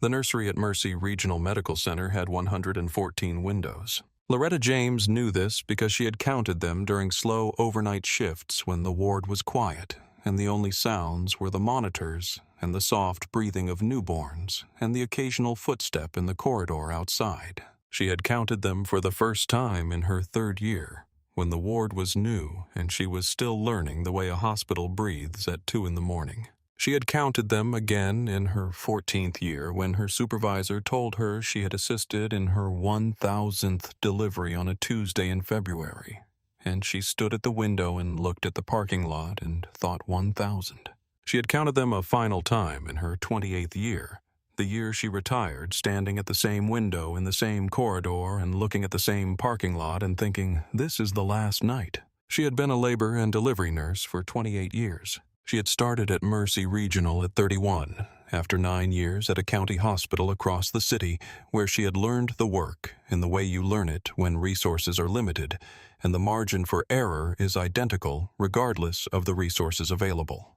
The nursery at Mercy Regional Medical Center had 114 windows. Loretta James knew this because she had counted them during slow overnight shifts when the ward was quiet, and the only sounds were the monitors and the soft breathing of newborns and the occasional footstep in the corridor outside. She had counted them for the first time in her 3rd year, when the ward was new and she was still learning the way a hospital breathes at 2 in the morning. She had counted them again in her 14th year when her supervisor told her she had assisted in her 1,000th delivery on a Tuesday in February, and she stood at the window and looked at the parking lot and thought 1,000. She had counted them a final time in her 28th year, the year she retired, standing at the same window in the same corridor and looking at the same parking lot and thinking, this is the last night. She had been a labor and delivery nurse for 28 years. She had started at Mercy Regional at 31, after 9 years at a county hospital across the city, where she had learned the work in the way you learn it when resources are limited, and the margin for error is identical regardless of the resources available.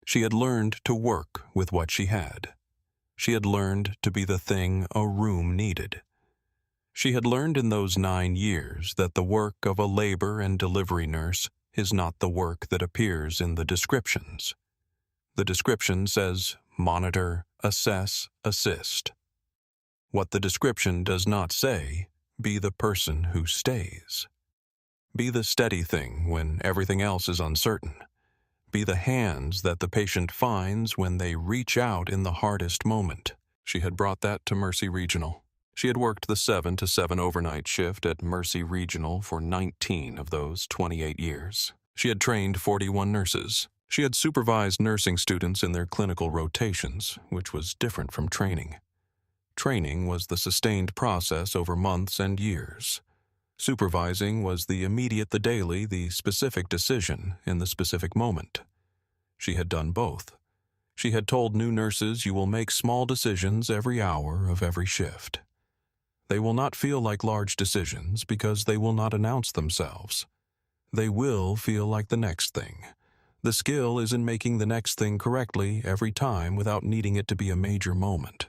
She had learned to work with what she had. She had learned to be the thing a room needed. She had learned in those 9 years that the work of a labor and delivery nurse is not the work that appears in the descriptions. The description says monitor, assess, assist. What the description does not say, be the person who stays. Be the steady thing when everything else is uncertain. Be the hands that the patient finds when they reach out in the hardest moment. She had brought that to Mercy Regional. She had worked the 7 to 7 overnight shift at Mercy Regional for 19 of those 28 years. She had trained 41 nurses. She had supervised nursing students in their clinical rotations, which was different from training. Training was the sustained process over months and years. Supervising was the immediate, the daily, the specific decision in the specific moment. She had done both. She had told new nurses, you will make small decisions every hour of every shift. They will not feel like large decisions because they will not announce themselves. They will feel like the next thing. The skill is in making the next thing correctly every time without needing it to be a major moment.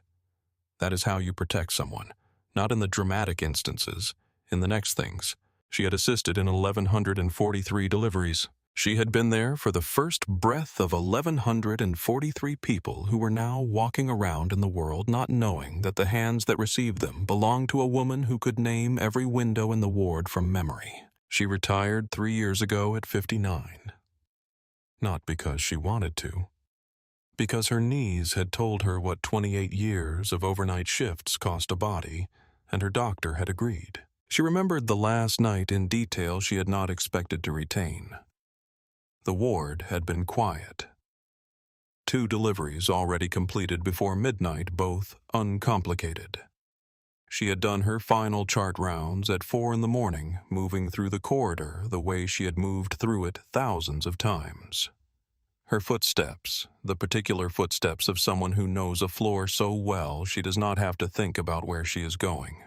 That is how you protect someone, not in the dramatic instances. In the next things, she had assisted in 1,143 deliveries. She had been there for the first breath of 1,143 people who were now walking around in the world not knowing that the hands that received them belonged to a woman who could name every window in the ward from memory. She retired 3 years ago at 59. Not because she wanted to. Because her knees had told her what 28 years of overnight shifts cost a body, and her doctor had agreed. She remembered the last night in detail she had not expected to retain. The ward had been quiet. 2 deliveries already completed before midnight, both uncomplicated. She had done her final chart rounds at 4 in the morning, moving through the corridor the way she had moved through it thousands of times. Her footsteps, the particular footsteps of someone who knows a floor so well she does not have to think about where she is going.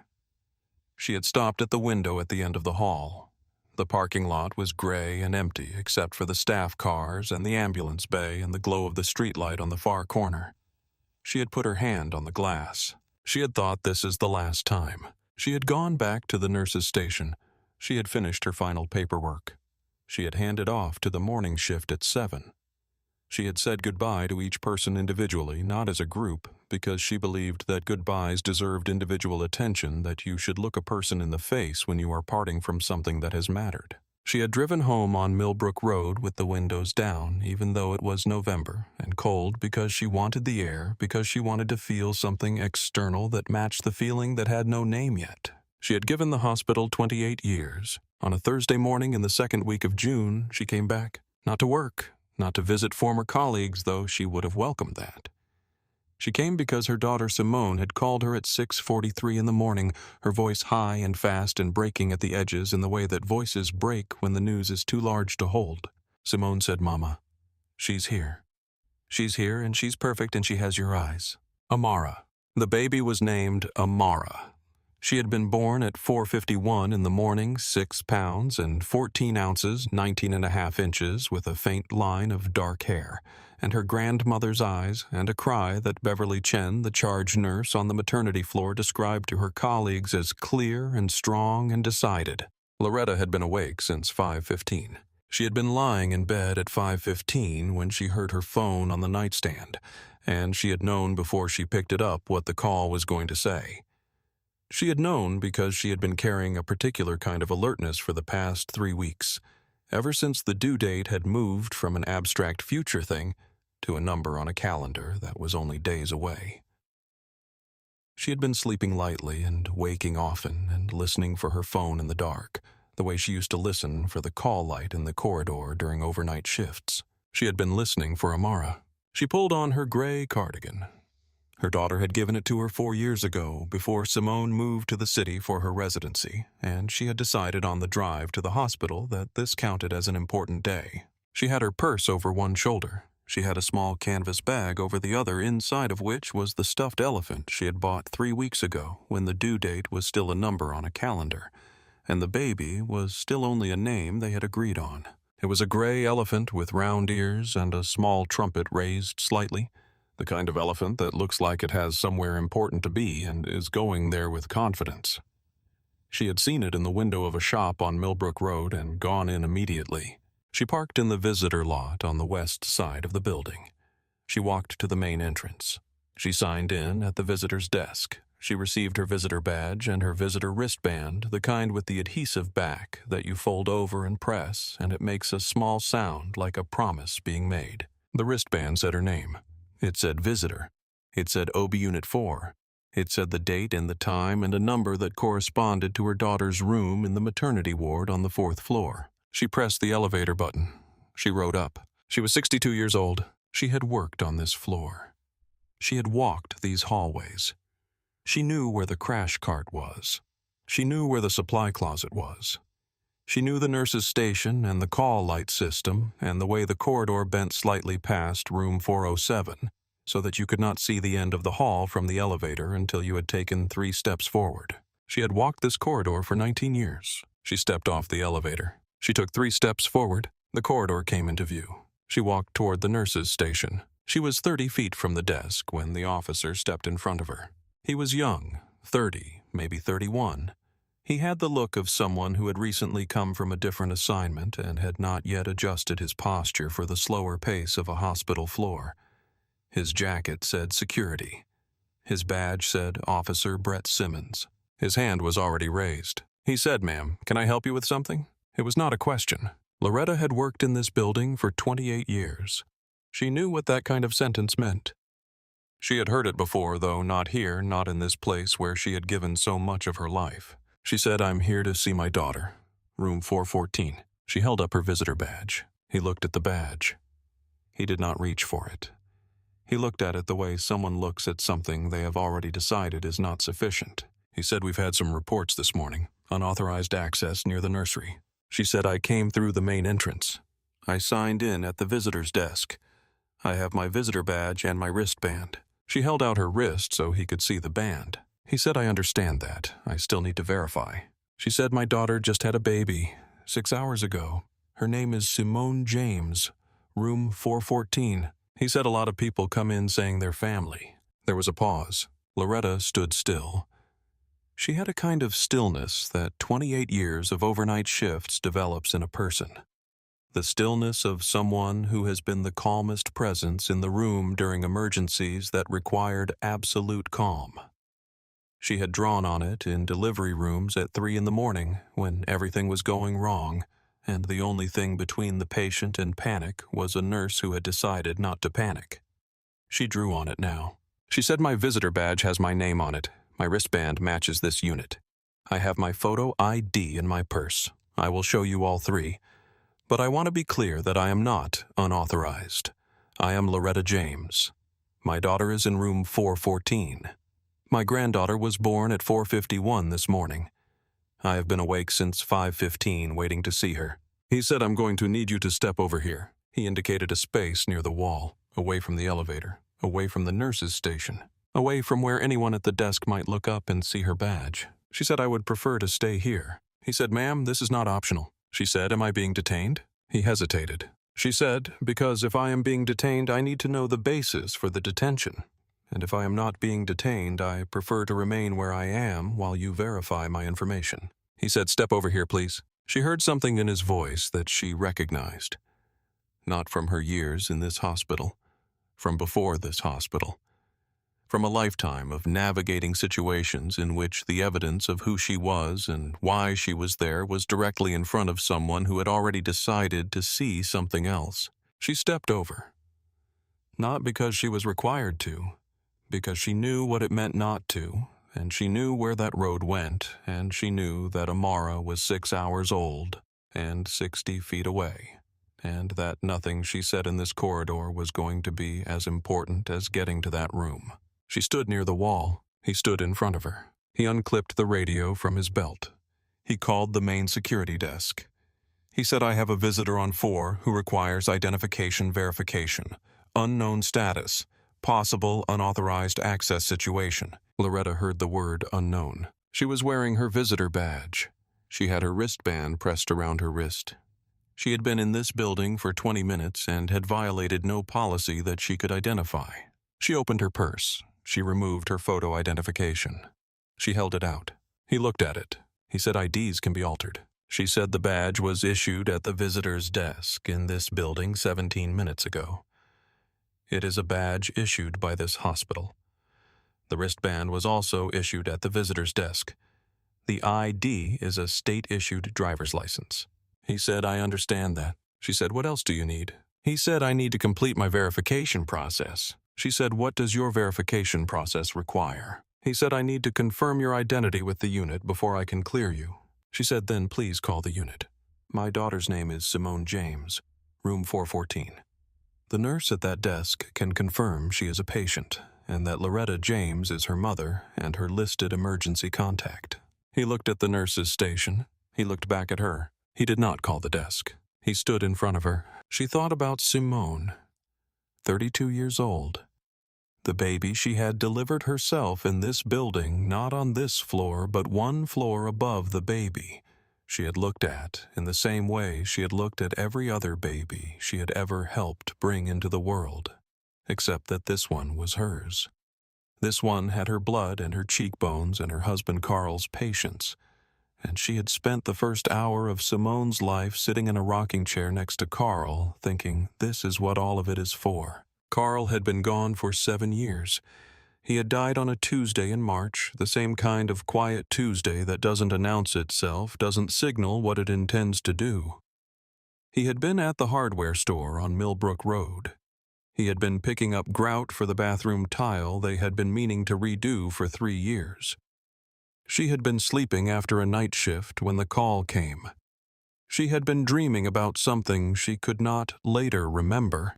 She had stopped at the window at the end of the hall. The parking lot was gray and empty except for the staff cars and the ambulance bay and the glow of the streetlight on the far corner. She had put her hand on the glass. She had thought this is the last time. She had gone back to the nurse's station. She had finished her final paperwork. She had handed off to the morning shift at 7. She had said goodbye to each person individually, not as a group, because she believed that goodbyes deserved individual attention, that you should look a person in the face when you are parting from something that has mattered. She had driven home on Millbrook Road with the windows down, even though it was November and cold, because she wanted the air, because she wanted to feel something external that matched the feeling that had no name yet. She had given the hospital 28 years. On a Thursday morning in the 2nd week of June, she came back, not to work, not to visit former colleagues, though she would have welcomed that. She came because her daughter Simone had called her at 6:43 in the morning, her voice high and fast and breaking at the edges in the way that voices break when the news is too large to hold. Simone said, "Mama, she's here. She's here and she's perfect and she has your eyes." Amara. The baby was named Amara. She had been born at 4:51 in the morning, 6 pounds and 14 ounces, 19 and a half inches, with a faint line of dark hair, and her grandmother's eyes, and a cry that Beverly Chen, the charge nurse on the maternity floor, described to her colleagues as clear and strong and decided. Loretta had been awake since 5:15. She had been lying in bed at 5:15 when she heard her phone on the nightstand, and she had known before she picked it up what the call was going to say. She had known because she had been carrying a particular kind of alertness for the past 3 weeks, ever since the due date had moved from an abstract future thing to a number on a calendar that was only days away. She had been sleeping lightly and waking often and listening for her phone in the dark, the way she used to listen for the call light in the corridor during overnight shifts. She had been listening for Amara. She pulled on her gray cardigan. Her daughter had given it to her 4 years ago, before Simone moved to the city for her residency, and she had decided on the drive to the hospital that this counted as an important day. She had her purse over one shoulder. She had a small canvas bag over the other, inside of which was the stuffed elephant she had bought 3 weeks ago when the due date was still a number on a calendar, and the baby was still only a name they had agreed on. It was a gray elephant with round ears and a small trumpet raised slightly, the kind of elephant that looks like it has somewhere important to be and is going there with confidence. She had seen it in the window of a shop on Millbrook Road and gone in immediately. She parked in the visitor lot on the west side of the building. She walked to the main entrance. She signed in at the visitor's desk. She received her visitor badge and her visitor wristband, the kind with the adhesive back that you fold over and press, and it makes a small sound like a promise being made. The wristband said her name. It said visitor. It said OB Unit 4. It said the date and the time and a number that corresponded to her daughter's room in the maternity ward on the 4th floor. She pressed the elevator button. She rode up. She was 62 years old. She had worked on this floor. She had walked these hallways. She knew where the crash cart was. She knew where the supply closet was. She knew the nurse's station and the call light system and the way the corridor bent slightly past room 407 so that you could not see the end of the hall from the elevator until you had taken 3 steps forward. She had walked this corridor for 19 years. She stepped off the elevator. She took 3 steps forward. The corridor came into view. She walked toward the nurse's station. She was 30 feet from the desk when the officer stepped in front of her. He was young, 30, maybe 31. He had the look of someone who had recently come from a different assignment and had not yet adjusted his posture for the slower pace of a hospital floor. His jacket said security. His badge said Officer Brett Simmons. His hand was already raised. He said, "Ma'am, can I help you with something?" It was not a question. Loretta had worked in this building for 28 years. She knew what that kind of sentence meant. She had heard it before, though not here, not in this place where she had given so much of her life. She said, "I'm here to see my daughter. Room 414. She held up her visitor badge. He looked at the badge. He did not reach for it. He looked at it the way someone looks at something they have already decided is not sufficient. He said, "We've had some reports this morning. Unauthorized access near the nursery." She said, "I came through the main entrance. I signed in at the visitor's desk. I have my visitor badge and my wristband." She held out her wrist so he could see the band. He said, "I understand that. I still need to verify." She said, "My daughter just had a baby 6 hours ago. Her name is Simone James, room 414. He said a lot of people come in saying they're family. There was a pause. Loretta stood still. She had a kind of stillness that 28 years of overnight shifts develops in a person. The stillness of someone who has been the calmest presence in the room during emergencies that required absolute calm. She had drawn on it in delivery rooms at 3 in the morning when everything was going wrong, and the only thing between the patient and panic was a nurse who had decided not to panic. She drew on it now. She said, "My visitor badge has my name on it. My wristband matches this unit. I have my photo ID in my purse. I will show you all 3. But I want to be clear that I am not unauthorized. I am Loretta James. My daughter is in room 414. My granddaughter was born at 4:51 this morning. I have been awake since 5:15 waiting to see her." He said, "I'm going to need you to step over here." He indicated a space near the wall, away from the elevator, away from the nurse's station, away from where anyone at the desk might look up and see her badge. She said, "I would prefer to stay here." He said, "Ma'am, this is not optional." She said, "Am I being detained?" He hesitated. She said, because if I am being detained, I need to know the basis for the detention. And if I am not being detained, I prefer to remain where I am while you verify my information. He said, step over here, please. She heard something in his voice that she recognized. Not from her years in this hospital, from before this hospital. From a lifetime of navigating situations in which the evidence of who she was and why she was there was directly in front of someone who had already decided to see something else. She stepped over. Not because she was required to, because she knew what it meant not to, and she knew where that road went, and she knew that Amara was 6 hours old and 60 feet away, and that nothing she said in this corridor was going to be as important as getting to that room. She stood near the wall. He stood in front of her. He unclipped the radio from his belt. He called the main security desk. He said, I have a visitor on 4 who requires identification verification, unknown status, possible unauthorized access situation. Loretta heard the word unknown. She was wearing her visitor badge. She had her wristband pressed around her wrist. She had been in this building for 20 minutes and had violated no policy that she could identify. She opened her purse. She removed her photo identification. She held it out. He looked at it. He said IDs can be altered. She said the badge was issued at the visitor's desk in this building 17 minutes ago. It is a badge issued by this hospital. The wristband was also issued at the visitor's desk. The ID is a state-issued driver's license. He said, I understand that. She said, what else do you need? He said, I need to complete my verification process. She said, what does your verification process require? He said, I need to confirm your identity with the unit before I can clear you. She said, then please call the unit. My daughter's name is Simone James, room 414. The nurse at that desk can confirm she is a patient and that Loretta James is her mother and her listed emergency contact. He looked at the nurse's station. He looked back at her. He did not call the desk. He stood in front of her. She thought about Simone, 32 years old. The baby she had delivered herself in this building, not on this floor, but 1 floor above the baby she had looked at in the same way she had looked at every other baby she had ever helped bring into the world, except that this one was hers. This one had her blood and her cheekbones and her husband Carl's patience, and she had spent the first hour of Simone's life sitting in a rocking chair next to Carl, thinking, this is what all of it is for. Carl had been gone for 7 years. He had died on a Tuesday in March, the same kind of quiet Tuesday that doesn't announce itself, doesn't signal what it intends to do. He had been at the hardware store on Millbrook Road. He had been picking up grout for the bathroom tile they had been meaning to redo for 3 years. She had been sleeping after a night shift when the call came. She had been dreaming about something she could not later remember,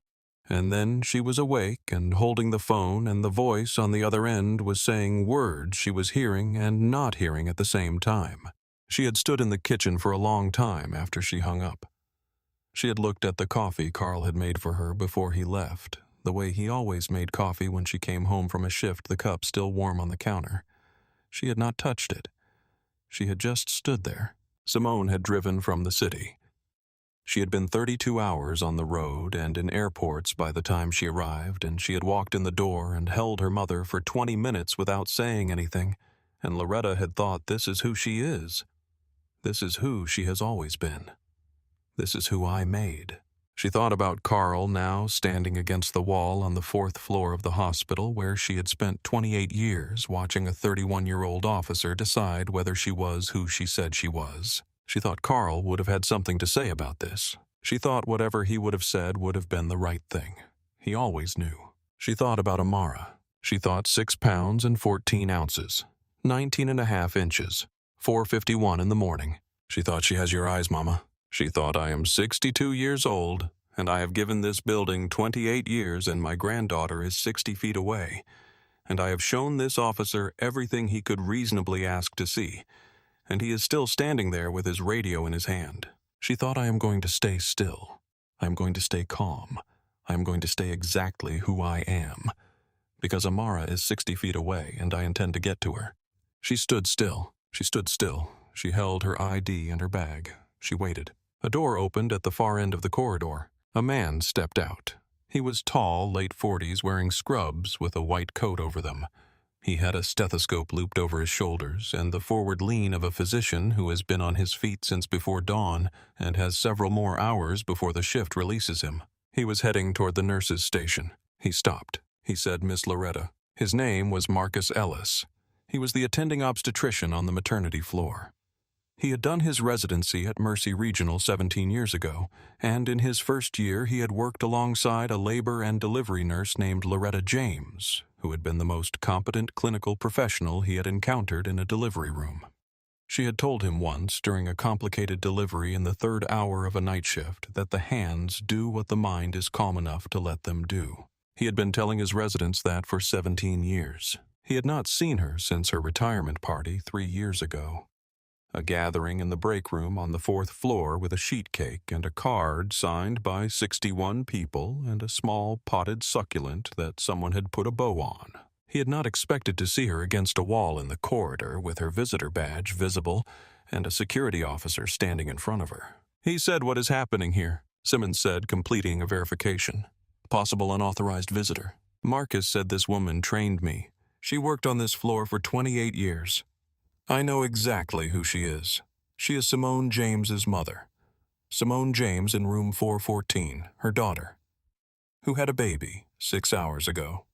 and then she was awake and holding the phone, and the voice on the other end was saying words she was hearing and not hearing at the same time. She had stood in the kitchen for a long time after she hung up. She had looked at the coffee Carl had made for her before he left, the way he always made coffee when she came home from a shift, the cup still warm on the counter. She had not touched it. She had just stood there. Simone had driven from the city. She had been 32 hours on the road and in airports by the time she arrived, and she had walked in the door and held her mother for 20 minutes without saying anything, and Loretta had thought, this is who she is. This is who she has always been. This is who I made. She thought about Carl now standing against the wall on the 4th floor of the hospital where she had spent 28 years watching a 31-year-old officer decide whether she was who she said she was. She thought Carl would have had something to say about this. She thought whatever he would have said would have been the right thing. He always knew. She thought about Amara. She thought 6 pounds and 14 ounces, 19.5 inches, 4:51 in the morning. She thought she has your eyes, Mama. She thought I am 62 years old, and I have given this building 28 years, and my granddaughter is 60 feet away, and I have shown this officer everything he could reasonably ask to see, and he is still standing there with his radio in his hand. She thought I am going to stay still. I am going to stay calm. I am going to stay exactly who I am, because Amara is 60 feet away, and I intend to get to her. She stood still. She stood still. She held her ID and her bag. She waited. A door opened at the far end of the corridor. A man stepped out. He was tall, late 40s, wearing scrubs with a white coat over them. He had a stethoscope looped over his shoulders and the forward lean of a physician who has been on his feet since before dawn and has several more hours before the shift releases him. He was heading toward the nurse's station. He stopped. He said, "Miss Loretta." His name was Marcus Ellis. He was the attending obstetrician on the maternity floor. He had done his residency at Mercy Regional 17 years ago, and in his first year he had worked alongside a labor and delivery nurse named Loretta James, who had been the most competent clinical professional he had encountered in a delivery room. She had told him once, during a complicated delivery in the third hour of a night shift, that the hands do what the mind is calm enough to let them do. He had been telling his residents that for 17 years. He had not seen her since her retirement party 3 years ago. A gathering in the break room on the 4th floor with a sheet cake and a card signed by 61 people and a small potted succulent that someone had put a bow on. He had not expected to see her against a wall in the corridor with her visitor badge visible and a security officer standing in front of her. "He said what is happening here," Simmons said, completing a verification. "Possible unauthorized visitor. Marcus said this woman trained me. She worked on this floor for 28 years. I know exactly who she is. She is Simone James's mother. Simone James in room 414, her daughter, who had a baby 6 hours ago.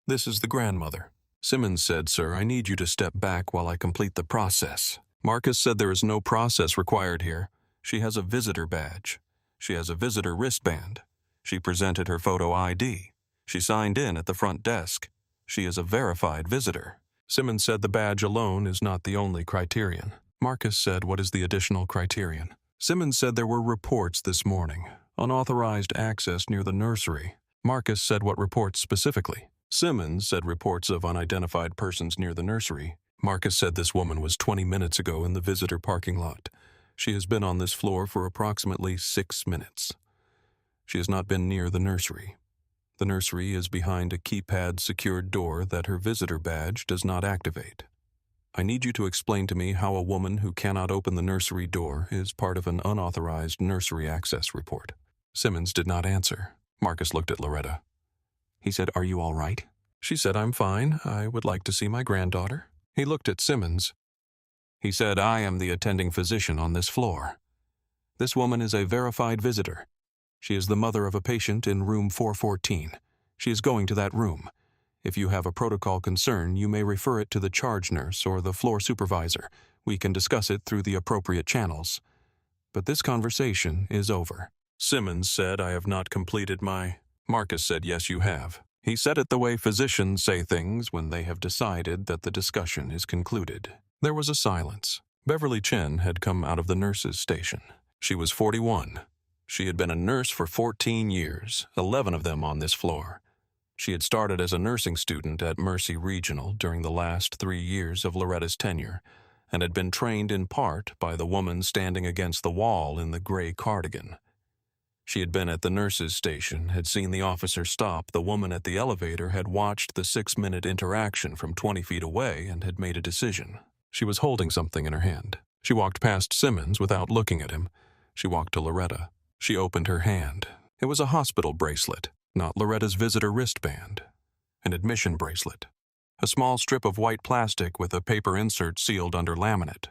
This is the grandmother." Simmons said, "Sir, I need you to step back while I complete the process." Marcus said there is no process required here. She has a visitor badge. She has a visitor wristband. She presented her photo ID. She signed in at the front desk. She is a verified visitor. Simmons said the badge alone is not the only criterion. Marcus said, "What is the additional criterion?" Simmons said there were reports this morning. Unauthorized access near the nursery. Marcus said, "What reports specifically?" Simmons said reports of unidentified persons near the nursery. Marcus said this woman was 20 minutes ago in the visitor parking lot. She has been on this floor for approximately 6 minutes. She has not been near the nursery. The nursery is behind a keypad-secured door that her visitor badge does not activate. I need you to explain to me how a woman who cannot open the nursery door is part of an unauthorized nursery access report." Simmons did not answer. Marcus looked at Loretta. He said, "Are you all right?" She said, "I'm fine. I would like to see my granddaughter." He looked at Simmons. He said, "I am the attending physician on this floor. This woman is a verified visitor. She is the mother of a patient in room 414. She is going to that room. If you have a protocol concern, you may refer it to the charge nurse or the floor supervisor. We can discuss it through the appropriate channels. But this conversation is over." Simmons said, "I have not completed my..." Marcus said, "Yes, you have." He said it the way physicians say things when they have decided that the discussion is concluded. There was a silence. Beverly Chen had come out of the nurse's station. She was 41. She had been a nurse for 14 years, 11 of them on this floor. She had started as a nursing student at Mercy Regional during the last 3 years of Loretta's tenure, and had been trained in part by the woman standing against the wall in the gray cardigan. She had been at the nurse's station, had seen the officer stop the woman at the elevator, had watched the 6-minute interaction from 20 feet away, and had made a decision. She was holding something in her hand. She walked past Simmons without looking at him. She walked to Loretta. She opened her hand. It was a hospital bracelet, not Loretta's visitor wristband. An admission bracelet. A small strip of white plastic with a paper insert sealed under laminate.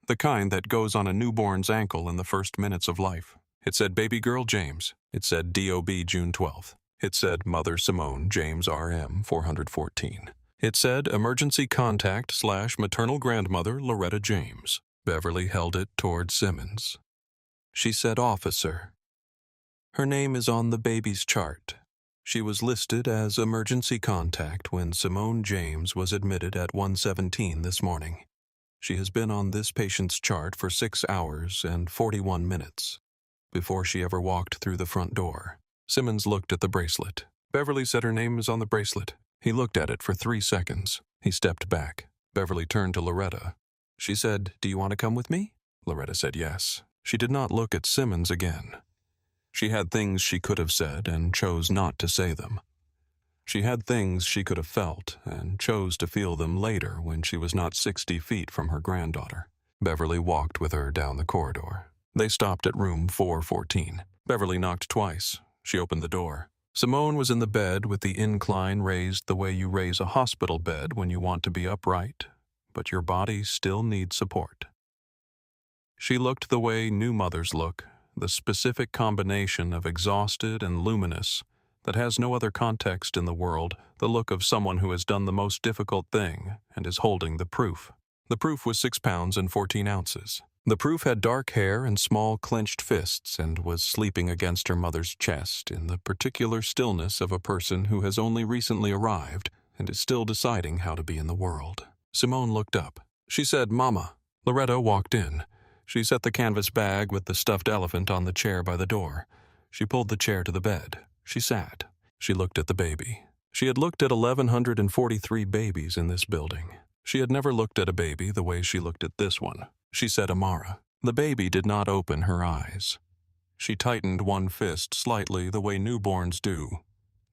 The kind that goes on a newborn's ankle in the first minutes of life. It said Baby Girl James. It said DOB June 12th. It said Mother Simone James RM 414. It said Emergency Contact / Maternal Grandmother Loretta James. Beverly held it toward Simmons. She said Officer. Her name is on the baby's chart. She was listed as emergency contact when Simone James was admitted at 1:17 this morning. She has been on this patient's chart for 6 hours and 41 minutes before she ever walked through the front door. Simmons looked at the bracelet. Beverly said her name is on the bracelet. He looked at it for 3 seconds. He stepped back. Beverly turned to Loretta. She said, "Do you want to come with me?" Loretta said yes. She did not look at Simmons again. She had things she could have said and chose not to say them. She had things she could have felt and chose to feel them later when she was not 60 feet from her granddaughter. Beverly walked with her down the corridor. They stopped at room 414. Beverly knocked twice. She opened the door. Simone was in the bed with the incline raised the way you raise a hospital bed when you want to be upright, but your body still needs support. She looked the way new mothers look, the specific combination of exhausted and luminous that has no other context in the world, the look of someone who has done the most difficult thing and is holding the proof. The proof was 6 pounds and 14 ounces. The proof had dark hair and small clenched fists and was sleeping against her mother's chest in the particular stillness of a person who has only recently arrived and is still deciding how to be in the world. Simone looked up. She said, "Mama." Loretta walked in. She set the canvas bag with the stuffed elephant on the chair by the door. She pulled the chair to the bed. She sat. She looked at the baby. She had looked at 1,143 babies in this building. She had never looked at a baby the way she looked at this one. She said Amara. The baby did not open her eyes. She tightened one fist slightly the way newborns do,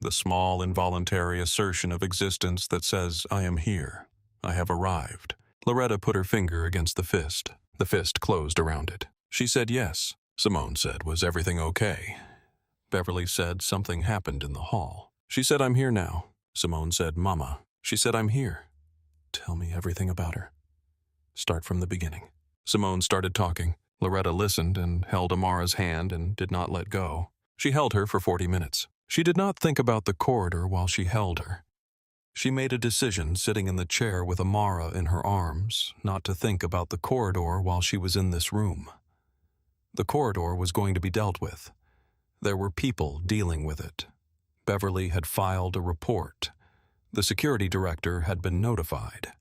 the small involuntary assertion of existence that says, "I am here. I have arrived." Loretta put her finger against the fist. The fist closed around it. She said yes. Simone said, "Was everything okay?" Beverly said something happened in the hall. She said, "I'm here now." Simone said, "Mama." She said, "I'm here. Tell me everything about her. Start from the beginning." Simone started talking. Loretta listened and held Amara's hand and did not let go. She held her for 40 minutes. She did not think about the corridor while she held her. She made a decision sitting in the chair with Amara in her arms not to think about the corridor while she was in this room. The corridor was going to be dealt with. There were people dealing with it. Beverly had filed a report. The security director had been notified.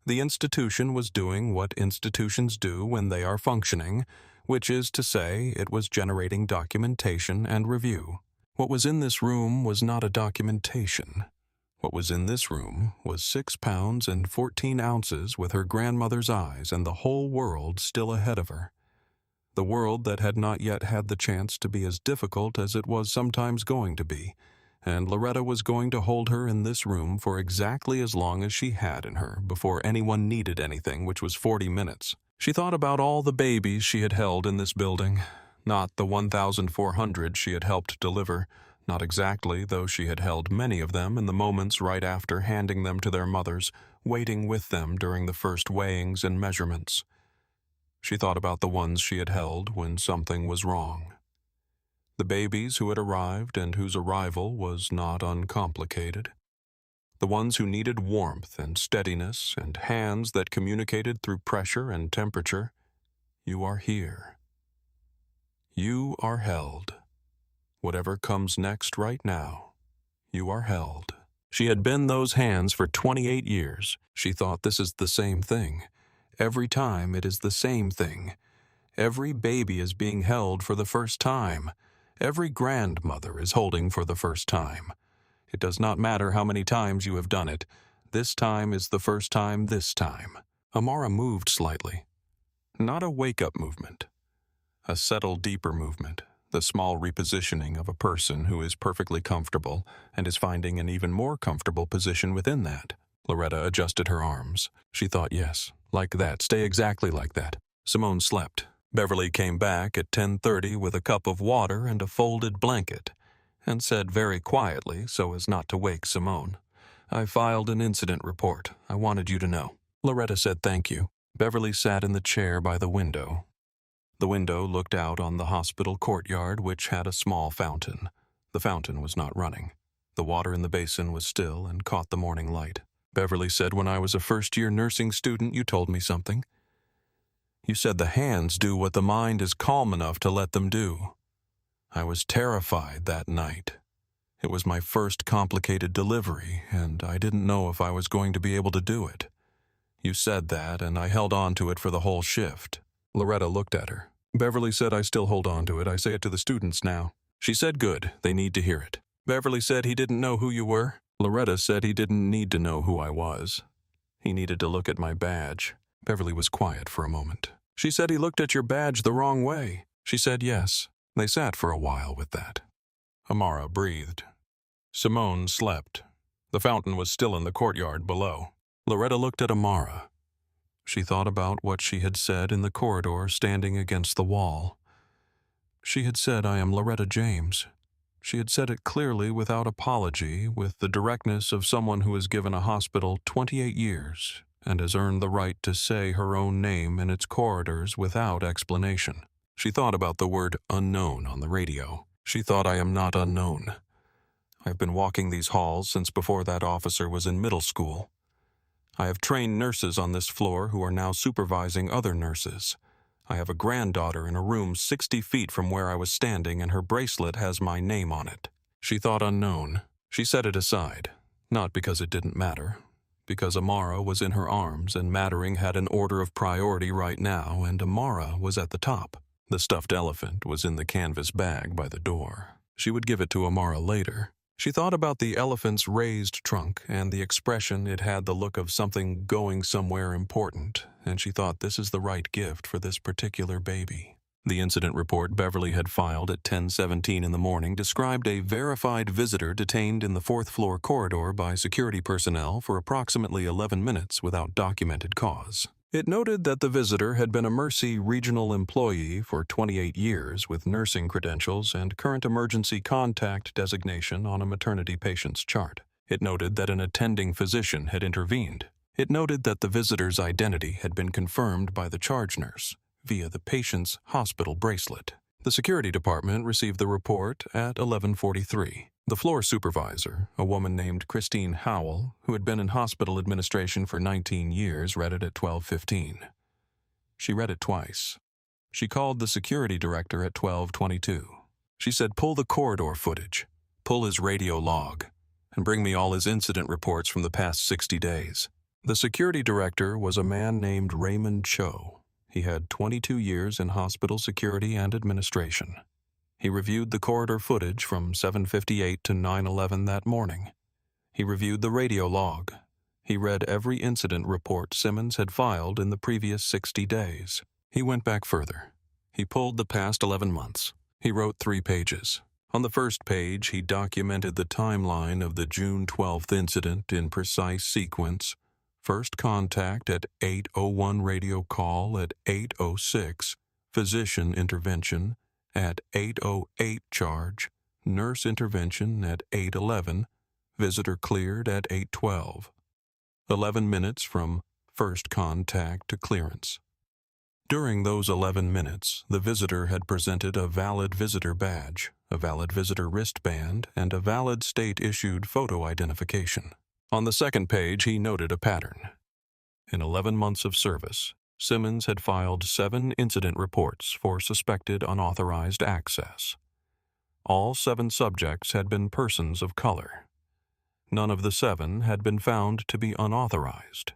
The institution was doing what institutions do when they are functioning, which is to say, it was generating documentation and review. What was in this room was not a documentation. What was in this room was 6 pounds and 14 ounces with her grandmother's eyes and the whole world still ahead of her. The world that had not yet had the chance to be as difficult as it was sometimes going to be, and Loretta was going to hold her in this room for exactly as long as she had in her before anyone needed anything, which was 40 minutes. She thought about all the babies she had held in this building, not the 1,400 she had helped deliver, not exactly, though she had held many of them in the moments right after handing them to their mothers, waiting with them during the first weighings and measurements. She thought about the ones she had held when something was wrong. The babies who had arrived and whose arrival was not uncomplicated. The ones who needed warmth and steadiness and hands that communicated through pressure and temperature. You are here. You are held. Whatever comes next right now, you are held. She had been those hands for 28 years. She thought this is the same thing. Every time it is the same thing. Every baby is being held for the first time. Every grandmother is holding for the first time. It does not matter how many times you have done it. This time is the first time this time. Amara moved slightly. Not a wake-up movement. A settle deeper movement. The small repositioning of a person who is perfectly comfortable and is finding an even more comfortable position within that. Loretta adjusted her arms. She thought, yes, like that, stay exactly like that. Simone slept. Beverly came back at 10:30 with a cup of water and a folded blanket, and said very quietly, so as not to wake Simone, "I filed an incident report. I wanted you to know." Loretta said thank you. Beverly sat in the chair by the window. The window looked out on the hospital courtyard, which had a small fountain. The fountain was not running. The water in the basin was still and caught the morning light. Beverly said, "When I was a first-year nursing student, you told me something. You said the hands do what the mind is calm enough to let them do. I was terrified that night. It was my first complicated delivery, and I didn't know if I was going to be able to do it. You said that, and I held on to it for the whole shift." Loretta looked at her. Beverly said, "I still hold on to it. I say it to the students now." She said, "Good. They need to hear it." Beverly said he didn't know who you were. Loretta said he didn't need to know who I was. He needed to look at my badge. Beverly was quiet for a moment. She said he looked at your badge the wrong way. She said yes. They sat for a while with that. Amara breathed. Simone slept. The fountain was still in the courtyard below. Loretta looked at Amara. She thought about what she had said in the corridor standing against the wall. She had said, "I am Loretta James." She had said it clearly without apology, with the directness of someone who has given a hospital 28 years and has earned the right to say her own name in its corridors without explanation. She thought about the word unknown on the radio. She thought, "I am not unknown. I've been walking these halls since before that officer was in middle school. I have trained nurses on this floor who are now supervising other nurses. I have a granddaughter in a room 60 feet from where I was standing, and her bracelet has my name on it." She thought unknown. She set it aside, not because it didn't matter, because Amara was in her arms and mattering had an order of priority right now, and Amara was at the top. The stuffed elephant was in the canvas bag by the door. She would give it to Amara later. She thought about the elephant's raised trunk and the expression it had the look of something going somewhere important, and she thought this is the right gift for this particular baby. The incident report Beverly had filed at 10:17 in the morning described a verified visitor detained in the fourth-floor corridor by security personnel for approximately 11 minutes without documented cause. It noted that the visitor had been a Mercy regional employee for 28 years with nursing credentials and current emergency contact designation on a maternity patient's chart. It noted that an attending physician had intervened. It noted that the visitor's identity had been confirmed by the charge nurse via the patient's hospital bracelet. The security department received the report at 11:43. The floor supervisor, a woman named Christine Howell, who had been in hospital administration for 19 years, read it at 12:15. She read it twice. She called the security director at 12:22. She said, "Pull the corridor footage, pull his radio log, and bring me all his incident reports from the past 60 days. The security director was a man named Raymond Cho. He had 22 years in hospital security and administration. He reviewed the corridor footage from 7:58 to 9:11 that morning. He reviewed the radio log. He read every incident report Simmons had filed in the previous 60 days. He went back further. He pulled the past 11 months. He wrote 3 pages. On the first page, he documented the timeline of the June 12th incident in precise sequence. First contact at 8:01, radio call at 8:06, physician intervention at 8:08, charge, nurse intervention at 8:11, visitor cleared at 8:12. 11 minutes from first contact to clearance. During those 11 minutes, the visitor had presented a valid visitor badge, a valid visitor wristband, and a valid state-issued photo identification. On the second page, he noted a pattern. In 11 months of service, Simmons had filed 7 incident reports for suspected unauthorized access. All 7 subjects had been persons of color. None of the 7 had been found to be unauthorized.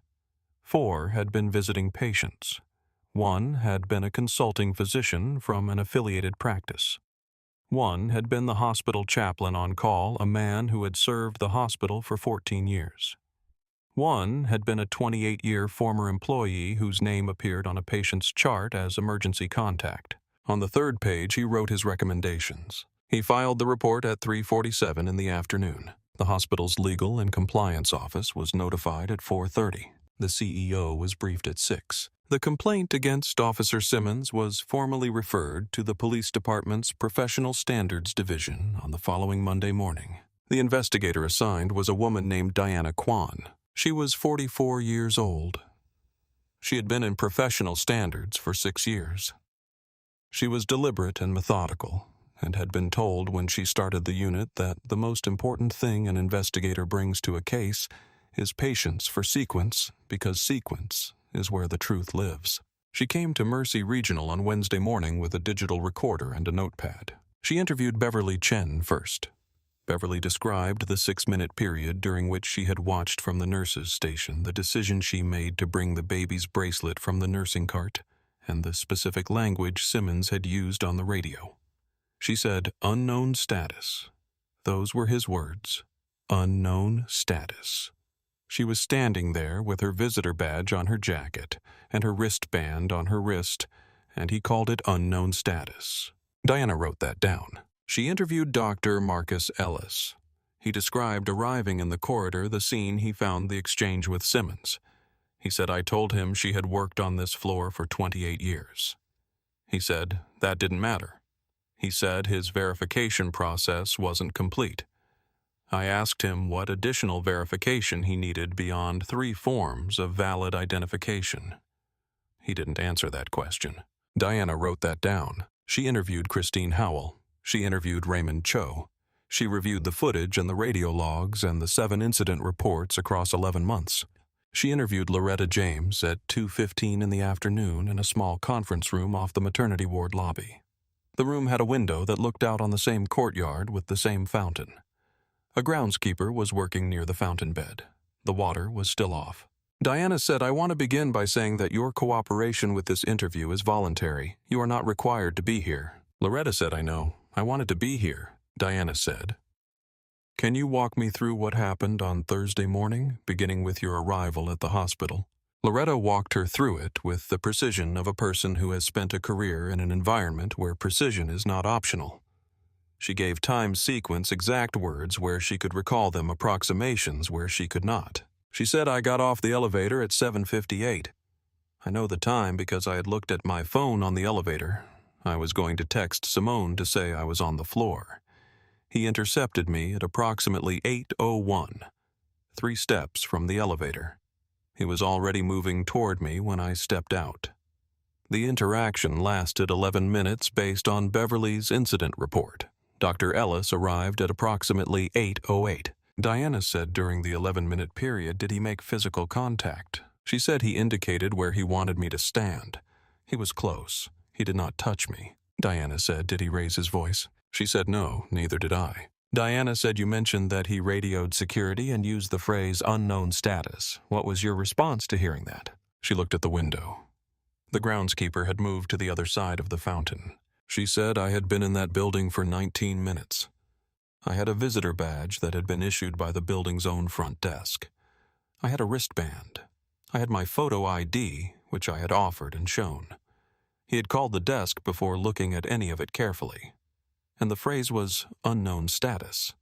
4 had been visiting patients. 1 had been a consulting physician from an affiliated practice. 1 had been the hospital chaplain on call, a man who had served the hospital for 14 years. 1 had been a 28-year former employee whose name appeared on a patient's chart as emergency contact. On the third page, he wrote his recommendations. He filed the report at 3:47 in the afternoon. The hospital's legal and compliance office was notified at 4:30. The CEO was briefed at 6. The complaint against Officer Simmons was formally referred to the police department's Professional Standards Division on the following Monday morning. The investigator assigned was a woman named Diana Kwan. She was 44 years old. She had been in professional standards for 6 years. She was deliberate and methodical, and had been told when she started the unit that the most important thing an investigator brings to a case is patience for sequence, because sequence is where the truth lives. She came to Mercy Regional on Wednesday morning with a digital recorder and a notepad. She interviewed Beverly Chen first. Beverly described the 6-minute period during which she had watched from the nurse's station the decision she made to bring the baby's bracelet from the nursing cart and the specific language Simmons had used on the radio. She said, "Unknown status." Those were his words. Unknown status. She was standing there with her visitor badge on her jacket and her wristband on her wrist, and he called it unknown status. Diana wrote that down. She interviewed Dr. Marcus Ellis. He described arriving in the corridor the scene he found the exchange with Simmons. He said, "I told him she had worked on this floor for 28 years. He said, that didn't matter. He said his verification process wasn't complete. I asked him what additional verification he needed beyond 3 forms of valid identification. He didn't answer that question. Diana wrote that down. She interviewed Christine Howell. She interviewed Raymond Cho. She reviewed the footage and the radio logs and the 7 incident reports across 11 months. She interviewed Loretta James at 2:15 in the afternoon in a small conference room off the maternity ward lobby. The room had a window that looked out on the same courtyard with the same fountain. A groundskeeper was working near the fountain bed. The water was still off. Diana said, "I want to begin by saying that your cooperation with this interview is voluntary. You are not required to be here." Loretta said, "I know. I wanted to be here." Diana said, "Can you walk me through what happened on Thursday morning, beginning with your arrival at the hospital?" Loretta walked her through it with the precision of a person who has spent a career in an environment where precision is not optional. She gave time sequence exact words where she could recall them, approximations where she could not. She said, "I got off the elevator at 7:58. I know the time because I had looked at my phone on the elevator. I was going to text Simone to say I was on the floor. He intercepted me at approximately 8:01, 3 steps from the elevator. He was already moving toward me when I stepped out." The interaction lasted 11 minutes based on Beverly's incident report. Dr. Ellis arrived at approximately 8:08. Diana said during the 11-minute period, "Did he make physical contact?" She said he indicated where he wanted me to stand. He was close. He did not touch me. Diana said, "Did he raise his voice?" She said, "No, neither did I." Diana said, "You mentioned that he radioed security and used the phrase unknown status. What was your response to hearing that?" She looked at the window. The groundskeeper had moved to the other side of the fountain. She said, "I had been in that building for 19 minutes. I had a visitor badge that had been issued by the building's own front desk. I had a wristband. I had my photo ID, which I had offered and shown. He had called the desk before looking at any of it carefully. And the phrase was unknown status.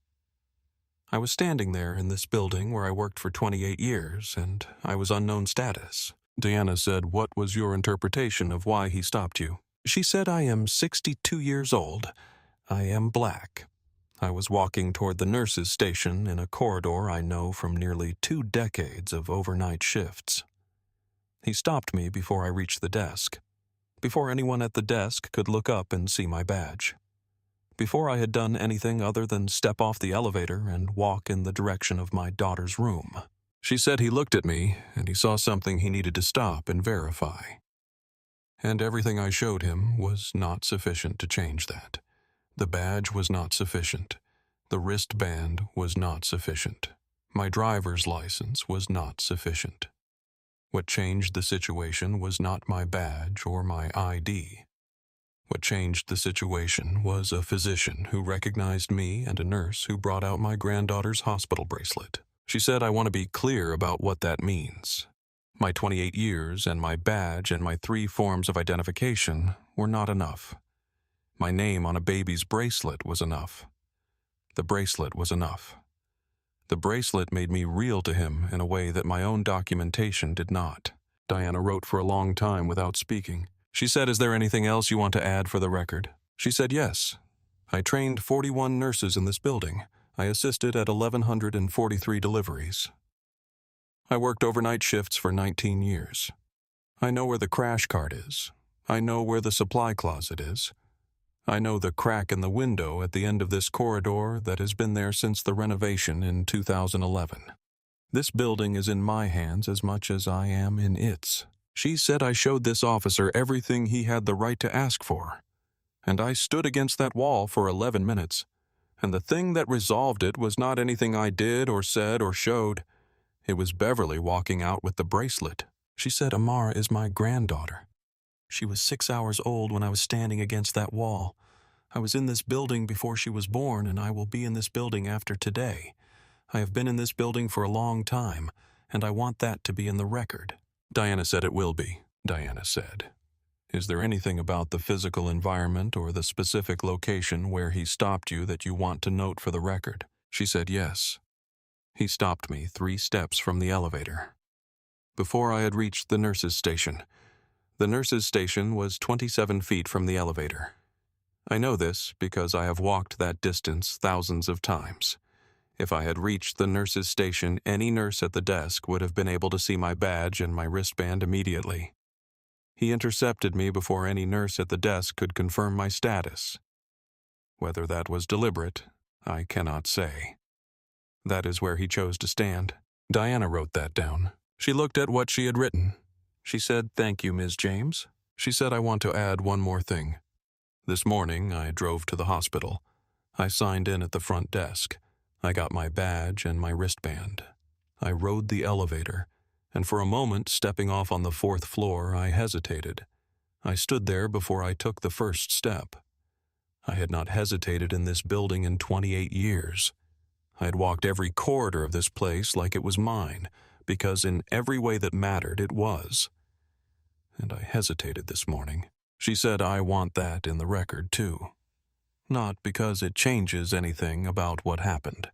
I was standing there in this building where I worked for 28 years, and I was unknown status." Diana said, "What was your interpretation of why he stopped you?" She said, "I am 62 years old. I am black. I was walking toward the nurses' station in a corridor I know from nearly 2 decades of overnight shifts. He stopped me before I reached the desk, before anyone at the desk could look up and see my badge, before I had done anything other than step off the elevator and walk in the direction of my daughter's room." She said he looked at me and he saw something he needed to stop and verify. And everything I showed him was not sufficient to change that. The badge was not sufficient. The wristband was not sufficient. My driver's license was not sufficient. What changed the situation was not my badge or my ID. What changed the situation was a physician who recognized me and a nurse who brought out my granddaughter's hospital bracelet. She said, "I want to be clear about what that means. My 28 years and my badge and my 3 forms of identification were not enough. My name on a baby's bracelet was enough. The bracelet was enough. The bracelet made me real to him in a way that my own documentation did not." Diana wrote for a long time without speaking. She said, "Is there anything else you want to add for the record?" She said, "Yes. I trained 41 nurses in this building. I assisted at 1,143 deliveries. I worked overnight shifts for 19 years. I know where the crash cart is. I know where the supply closet is. I know the crack in the window at the end of this corridor that has been there since the renovation in 2011. This building is in my hands as much as I am in its." She said, "I showed this officer everything he had the right to ask for. And I stood against that wall for 11 minutes. And the thing that resolved it was not anything I did or said or showed. It was Beverly walking out with the bracelet." She said, "Amara is my granddaughter. She was 6 hours old when I was standing against that wall. I was in this building before she was born, and I will be in this building after today. I have been in this building for a long time, and I want that to be in the record." Diana said, "It will be," Diana said. "Is there anything about the physical environment or the specific location where he stopped you that you want to note for the record?" She said, "Yes. He stopped me 3 steps from the elevator. Before I had reached the nurses' station. The nurses' station was 27 feet from the elevator. I know this because I have walked that distance thousands of times. If I had reached the nurse's station, any nurse at the desk would have been able to see my badge and my wristband immediately. He intercepted me before any nurse at the desk could confirm my status. Whether that was deliberate, I cannot say. That is where he chose to stand. Diana wrote that down. She looked at what she had written. She said, "Thank you, Ms. James." She said, "I want to add one more thing. This morning, I drove to the hospital. I signed in at the front desk. I got my badge and my wristband. I rode the elevator, and for a moment, stepping off on the 4th floor, I hesitated. I stood there before I took the first step. I had not hesitated in this building in 28 years. I had walked every corridor of this place like it was mine, because in every way that mattered, it was. And I hesitated this morning. She said, "I want that in the record, too. Not because it changes anything about what happened,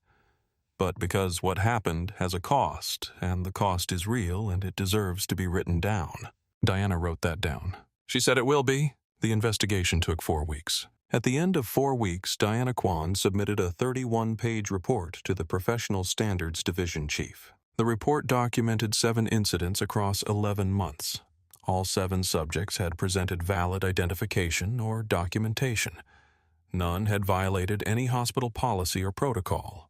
but because what happened has a cost, and the cost is real, and it deserves to be written down." Diana wrote that down. She said it will be. The investigation took 4 weeks. At the end of 4 weeks, Diana Kwan submitted a 31-page report to the Professional Standards Division Chief. The report documented 7 incidents across 11 months. All 7 subjects had presented valid identification or documentation. None had violated any hospital policy or protocol.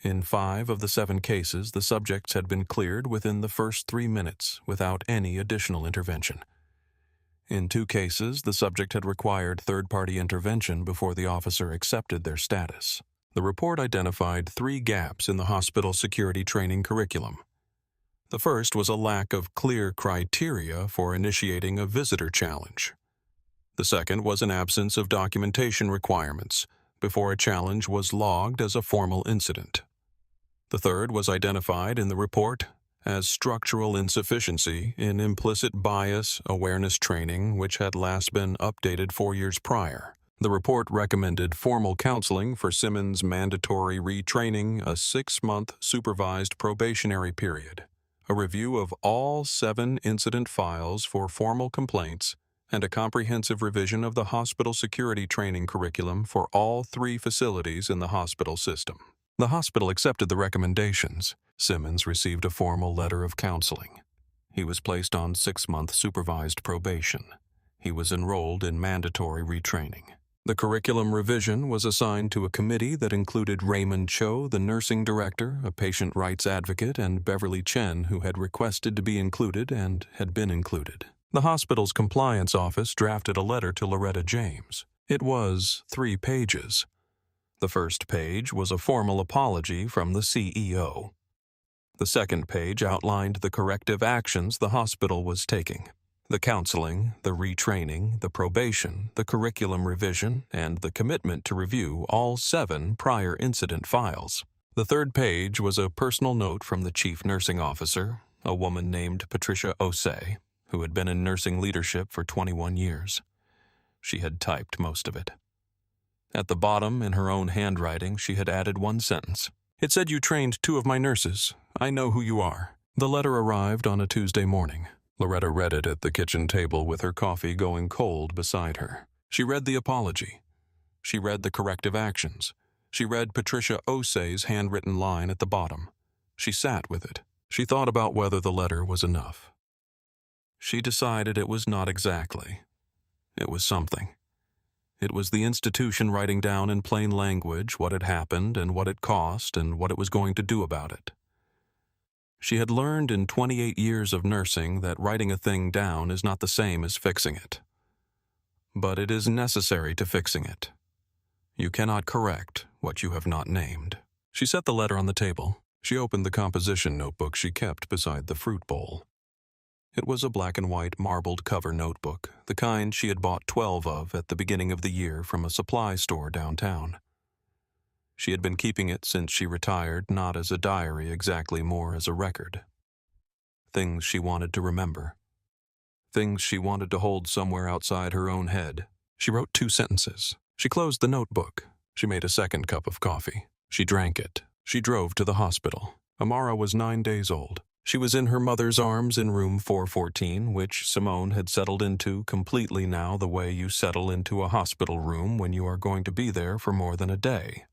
In 5 of the 7 cases, the subjects had been cleared within the first 3 minutes without any additional intervention. In 2 cases, the subject had required third-party intervention before the officer accepted their status. The report identified 3 gaps in the hospital security training curriculum. The first was a lack of clear criteria for initiating a visitor challenge. The second was an absence of documentation requirements before a challenge was logged as a formal incident. The third was identified in the report as structural insufficiency in implicit bias awareness training, which had last been updated 4 years prior. The report recommended formal counseling for Simmons' mandatory retraining, a 6-month supervised probationary period, a review of all 7 incident files for formal complaints, and a comprehensive revision of the hospital security training curriculum for all 3 facilities in the hospital system. The hospital accepted the recommendations. Simmons received a formal letter of counseling. He was placed on 6-month supervised probation. He was enrolled in mandatory retraining. The curriculum revision was assigned to a committee that included Raymond Cho, the nursing director, a patient rights advocate, and Beverly Chen, who had requested to be included and had been included. The hospital's compliance office drafted a letter to Loretta James. It was 3 pages. The first page was a formal apology from the CEO. The second page outlined the corrective actions the hospital was taking: the counseling, the retraining, the probation, the curriculum revision, and the commitment to review all 7 prior incident files. The third page was a personal note from the chief nursing officer, a woman named Patricia Osei, who had been in nursing leadership for 21 years. She had typed most of it. At the bottom, in her own handwriting, she had added 1 sentence. "It said you trained 2 of my nurses. I know who you are." The letter arrived on a Tuesday morning. Loretta read it at the kitchen table with her coffee going cold beside her. She read the apology. She read the corrective actions. She read Patricia Osei's handwritten line at the bottom. She sat with it. She thought about whether the letter was enough. She decided it was not exactly. It was something. It was the institution writing down in plain language what had happened and what it cost and what it was going to do about it. She had learned in 28 years of nursing that writing a thing down is not the same as fixing it. But it is necessary to fixing it. You cannot correct what you have not named. She set the letter on the table. She opened the composition notebook she kept beside the fruit bowl. It was a black and white marbled cover notebook, the kind she had bought 12 of at the beginning of the year from a supply store downtown. She had been keeping it since she retired, not as a diary exactly, more as a record. Things she wanted to remember. Things she wanted to hold somewhere outside her own head. She wrote 2 sentences. She closed the notebook. She made a second cup of coffee. She drank it. She drove to the hospital. Amara was 9 days old. She was in her mother's arms in room 414, which Simone had settled into completely now the way you settle into a hospital room when you are going to be there for more than a day.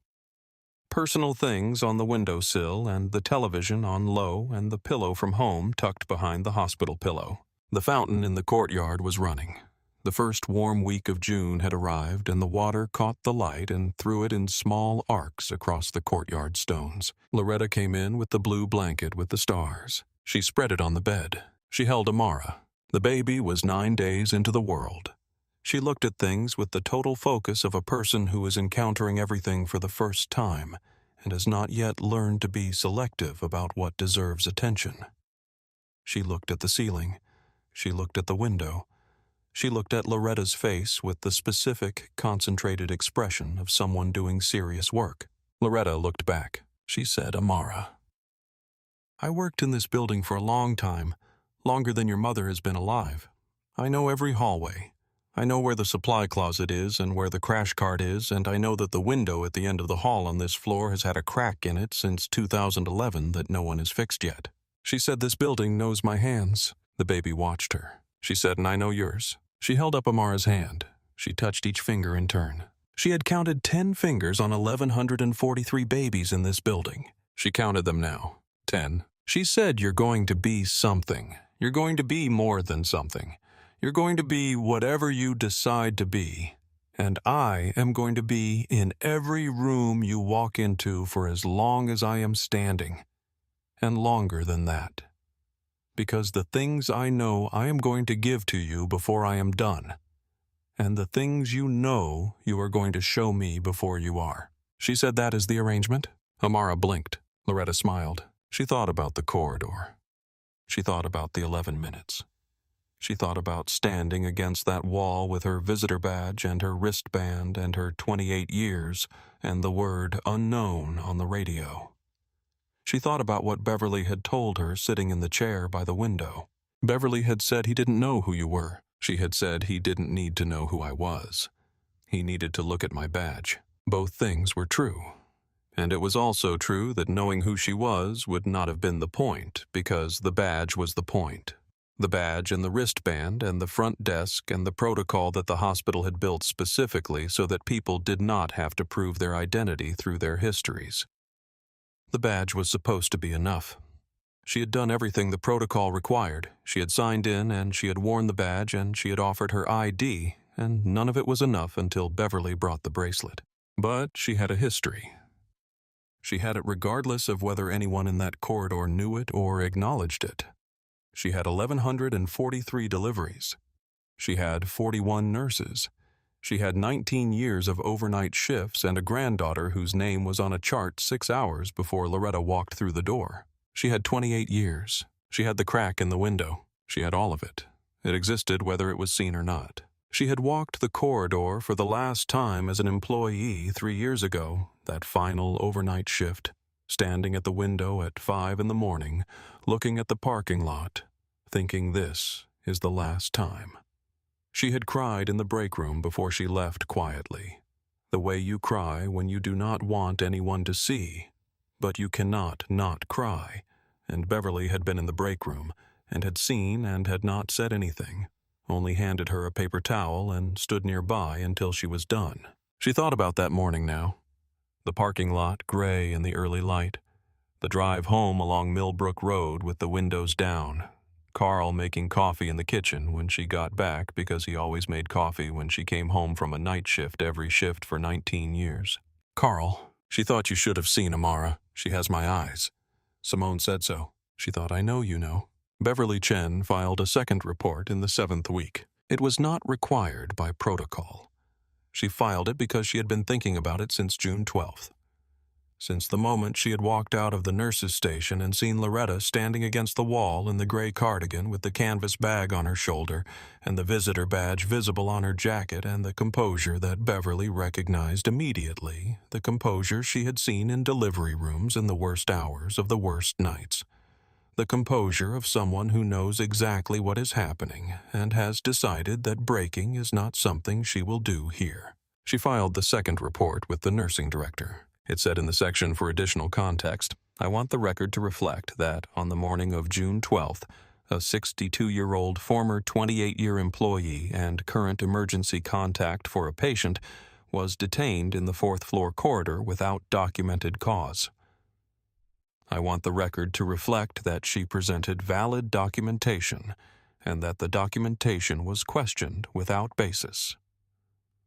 Personal things on the windowsill and the television on low and the pillow from home tucked behind the hospital pillow. The fountain in the courtyard was running. The first warm week of June had arrived, and the water caught the light and threw it in small arcs across the courtyard stones. Loretta came in with the blue blanket with the stars. She spread it on the bed. She held Amara. The baby was 9 days into the world. She looked at things with the total focus of a person who is encountering everything for the first time and has not yet learned to be selective about what deserves attention. She looked at the ceiling. She looked at the window. She looked at Loretta's face with the specific, concentrated expression of someone doing serious work. Loretta looked back. She said, "Amara, I worked in this building for a long time, longer than your mother has been alive. I know every hallway. I know where the supply closet is and where the crash cart is, and I know that the window at the end of the hall on this floor has had a crack in it since 2011 that no one has fixed yet." She said, "This building knows my hands." The baby watched her. She said, "And I know yours." She held up Amara's hand. She touched each finger in turn. She had counted 10 fingers on 1,143 babies in this building. She counted them now. 10. She said, "You're going to be something. You're going to be more than something. You're going to be whatever you decide to be. And I am going to be in every room you walk into for as long as I am standing, and longer than that. Because the things I know I am going to give to you before I am done, and the things you know you are going to show me before you are." She said, "That is the arrangement?" Amara blinked. Loretta smiled. She thought about the corridor. She thought about the 11 minutes. She thought about standing against that wall with her visitor badge and her wristband and her 28 years and the word unknown on the radio. She thought about what Beverly had told her sitting in the chair by the window. Beverly had said he didn't know who you were. She had said he didn't need to know who I was. He needed to look at my badge. Both things were true. And it was also true that knowing who she was would not have been the point, because the badge was the point. The badge and the wristband and the front desk and the protocol that the hospital had built specifically so that people did not have to prove their identity through their histories. The badge was supposed to be enough. She had done everything the protocol required. She had signed in and she had worn the badge and she had offered her ID, and none of it was enough until Beverly brought the bracelet. But she had a history. She had it regardless of whether anyone in that corridor knew it or acknowledged it. She had 1,143 deliveries. She had 41 nurses. She had 19 years of overnight shifts and a granddaughter whose name was on a chart 6 hours before Loretta walked through the door. She had 28 years. She had the crack in the window. She had all of it. It existed whether it was seen or not. She had walked the corridor for the last time as an employee 3 years ago, that final overnight shift, standing at the window at 5 in the morning, looking at the parking lot, thinking this is the last time. She had cried in the break room before she left quietly, the way you cry when you do not want anyone to see, but you cannot not cry, and Beverly had been in the break room and had seen and had not said anything, only handed her a paper towel and stood nearby until she was done. She thought about that morning now. The parking lot gray in the early light, the drive home along Millbrook Road with the windows down, Carl making coffee in the kitchen when she got back because he always made coffee when she came home from a night shift every shift for 19 years. "Carl, she thought you should have seen Amara. She has my eyes. Simone said so. She thought I know you know." Beverly Chen filed a second report in the 7th week. It was not required by protocol. She filed it because she had been thinking about it since June 12th. Since the moment she had walked out of the nurse's station and seen Loretta standing against the wall in the gray cardigan with the canvas bag on her shoulder and the visitor badge visible on her jacket, and the composure that Beverly recognized immediately, the composure she had seen in delivery rooms in the worst hours of the worst nights. The composure of someone who knows exactly what is happening and has decided that breaking is not something she will do here. She filed the second report with the nursing director. It said in the section for additional context, I want the record to reflect that on the morning of June 12th, a 62-year-old former 28-year employee and current emergency contact for a patient was detained in the fourth-floor corridor without documented cause. I want the record to reflect that she presented valid documentation and that the documentation was questioned without basis.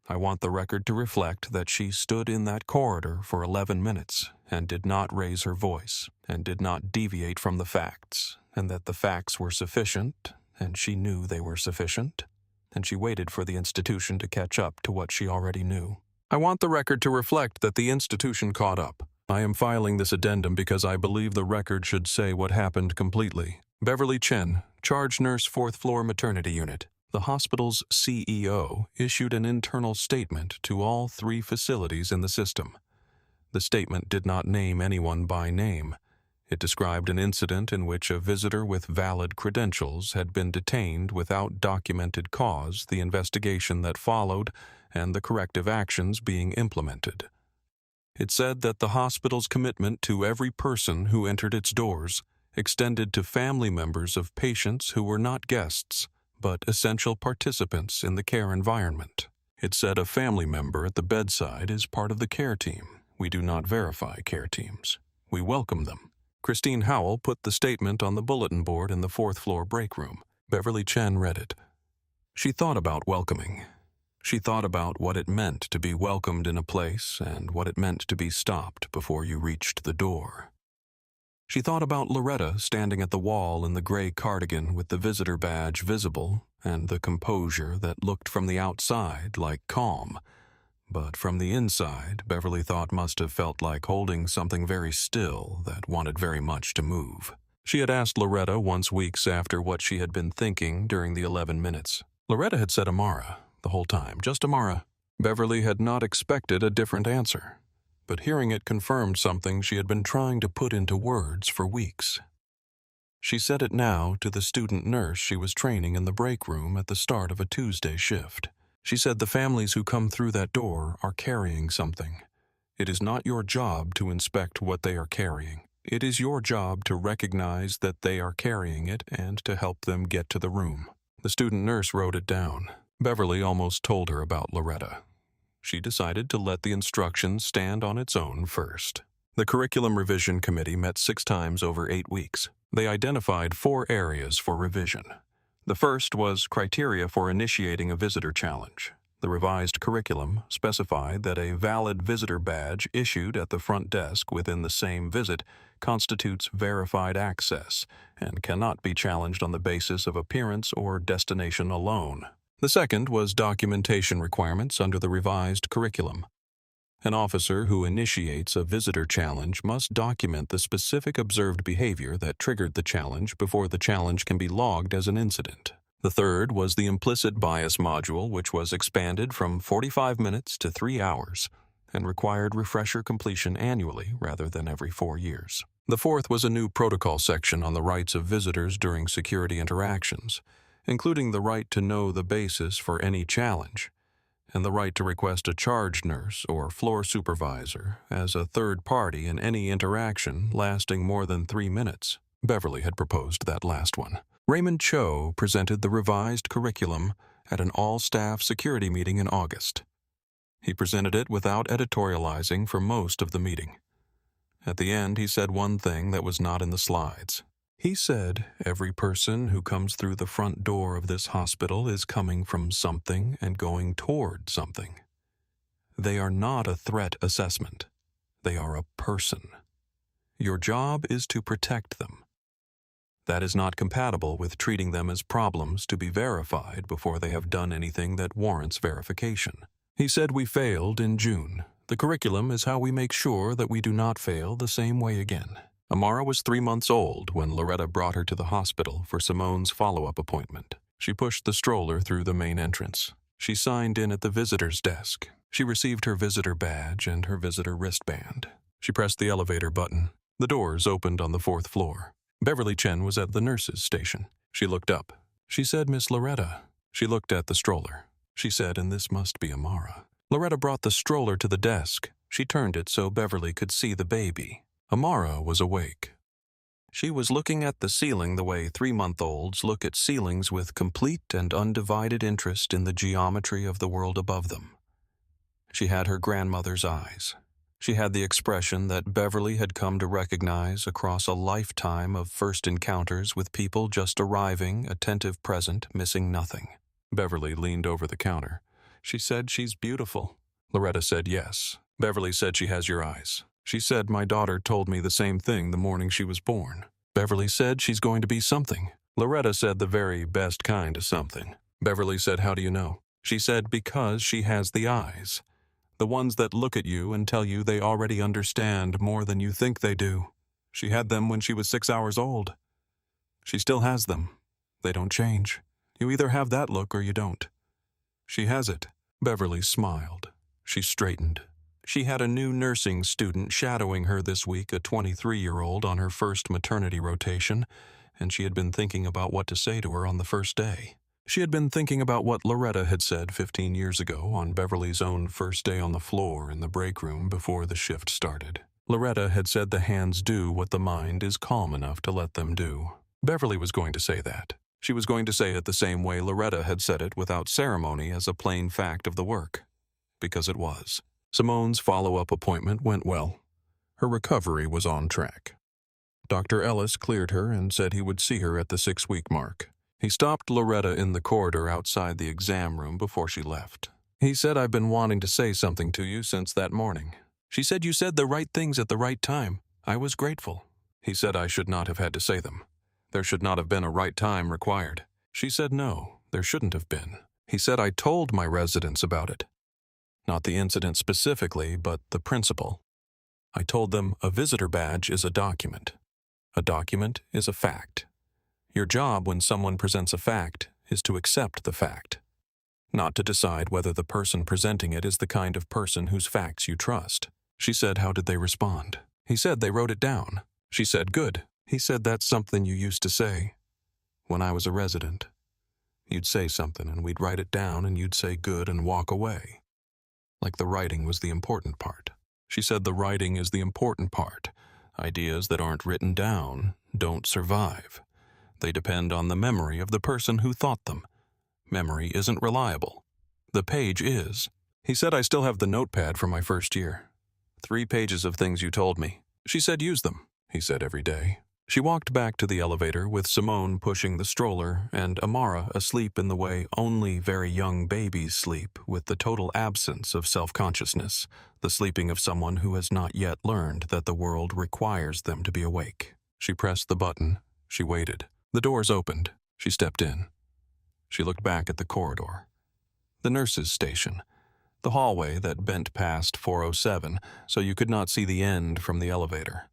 I want the record to reflect that she stood in that corridor for 11 minutes and did not raise her voice and did not deviate from the facts, and that the facts were sufficient, and she knew they were sufficient, and she waited for the institution to catch up to what she already knew. I want the record to reflect that the institution caught up. I am filing this addendum because I believe the record should say what happened completely. Beverly Chen, charge nurse, 4th floor maternity unit. The hospital's CEO issued an internal statement to all 3 facilities in the system. The statement did not name anyone by name. It described an incident in which a visitor with valid credentials had been detained without documented cause, the investigation that followed, and the corrective actions being implemented. It said that the hospital's commitment to every person who entered its doors extended to family members of patients who were not guests, but essential participants in the care environment. It said a family member at the bedside is part of the care team. We do not verify care teams. We welcome them. Christine Howell put the statement on the bulletin board in the 4th floor break room. Beverly Chen read it. She thought about welcoming. She thought about what it meant to be welcomed in a place and what it meant to be stopped before you reached the door. She thought about Loretta standing at the wall in the gray cardigan with the visitor badge visible and the composure that looked from the outside like calm, but from the inside, Beverly thought must have felt like holding something very still that wanted very much to move. She had asked Loretta once weeks after what she had been thinking during the 11 minutes. Loretta had said Amara the whole time, just Amara. Beverly had not expected a different answer, but hearing it confirmed something she had been trying to put into words for weeks. She said it now to the student nurse she was training in the break room at the start of a Tuesday shift. She said the families who come through that door are carrying something. It is not your job to inspect what they are carrying. It is your job to recognize that they are carrying it and to help them get to the room. The student nurse wrote it down. Beverly almost told her about Loretta. She decided to let the instruction stand on its own first. The curriculum revision committee met 6 times over 8 weeks. They identified 4 areas for revision. The first was criteria for initiating a visitor challenge. The revised curriculum specified that a valid visitor badge issued at the front desk within the same visit constitutes verified access and cannot be challenged on the basis of appearance or destination alone. The second was documentation requirements under the revised curriculum. An officer who initiates a visitor challenge must document the specific observed behavior that triggered the challenge before the challenge can be logged as an incident. The third was the implicit bias module, which was expanded from 45 minutes to 3 hours and required refresher completion annually rather than every 4 years. The fourth was a new protocol section on the rights of visitors during security interactions, including the right to know the basis for any challenge, and the right to request a charge nurse or floor supervisor as a third party in any interaction lasting more than 3 minutes. Beverly had proposed that last one. Raymond Cho presented the revised curriculum at an all-staff security meeting in August. He presented it without editorializing for most of the meeting. At the end, he said one thing that was not in the slides. He said, every person who comes through the front door of this hospital is coming from something and going toward something. They are not a threat assessment. They are a person. Your job is to protect them. That is not compatible with treating them as problems to be verified before they have done anything that warrants verification. He said we failed in June. The curriculum is how we make sure that we do not fail the same way again. Amara was 3 months old when Loretta brought her to the hospital for Simone's follow-up appointment. She pushed the stroller through the main entrance. She signed in at the visitor's desk. She received her visitor badge and her visitor wristband. She pressed the elevator button. The doors opened on the 4th floor. Beverly Chen was at the nurse's station. She looked up. She said, "Miss Loretta." She looked at the stroller. She said, "And this must be Amara." Loretta brought the stroller to the desk. She turned it so Beverly could see the baby. Amara was awake. She was looking at the ceiling the way 3-month-olds look at ceilings, with complete and undivided interest in the geometry of the world above them. She had her grandmother's eyes. She had the expression that Beverly had come to recognize across a lifetime of first encounters with people just arriving, attentive, present, missing nothing. Beverly leaned over the counter. She said, "She's beautiful." Loretta said, "Yes." Beverly said, "She has your eyes." She said, "My daughter told me the same thing the morning she was born." Beverly said, "She's going to be something." Loretta said, "The very best kind of something." Beverly said, "How do you know?" She said, "Because she has the eyes. The ones that look at you and tell you they already understand more than you think they do. She had them when she was 6 hours old. She still has them. They don't change. You either have that look or you don't. She has it." Beverly smiled. She straightened. She had a new nursing student shadowing her this week, a 23-year-old on her first maternity rotation, and she had been thinking about what to say to her on the first day. She had been thinking about what Loretta had said 15 years ago on Beverly's own first day on the floor in the break room before the shift started. Loretta had said the hands do what the mind is calm enough to let them do. Beverly was going to say that. She was going to say it the same way Loretta had said it, without ceremony, as a plain fact of the work. Because it was. Simone's follow-up appointment went well. Her recovery was on track. Dr. Ellis cleared her and said he would see her at the 6-week mark. He stopped Loretta in the corridor outside the exam room before she left. He said, "I've been wanting to say something to you since that morning. She said you said the right things at the right time. I was grateful." He said I should not have had to say them. There should not have been a right time required. She said no, there shouldn't have been. He said I told my residents about it. Not the incident specifically, but the principle. I told them a visitor badge is a document. A document is a fact. Your job when someone presents a fact is to accept the fact, not to decide whether the person presenting it is the kind of person whose facts you trust. She said, "How did they respond?" He said, "They wrote it down." She said, "Good." He said, "That's something you used to say when I was a resident. You'd say something and we'd write it down and you'd say good and walk away. Like the writing was the important part." She said, "The writing is the important part. Ideas that aren't written down don't survive. They depend on the memory of the person who thought them. Memory isn't reliable. The page is." He said, "I still have the notepad from my first year. 3 pages of things you told me." She said, "Use them," he said, every day. She walked back to the elevator with Simone pushing the stroller and Amara asleep in the way only very young babies sleep, with the total absence of self-consciousness, the sleeping of someone who has not yet learned that the world requires them to be awake. She pressed the button. She waited. The doors opened. She stepped in. She looked back at the corridor. The nurses' station. The hallway that bent past 407, so you could not see the end from the elevator.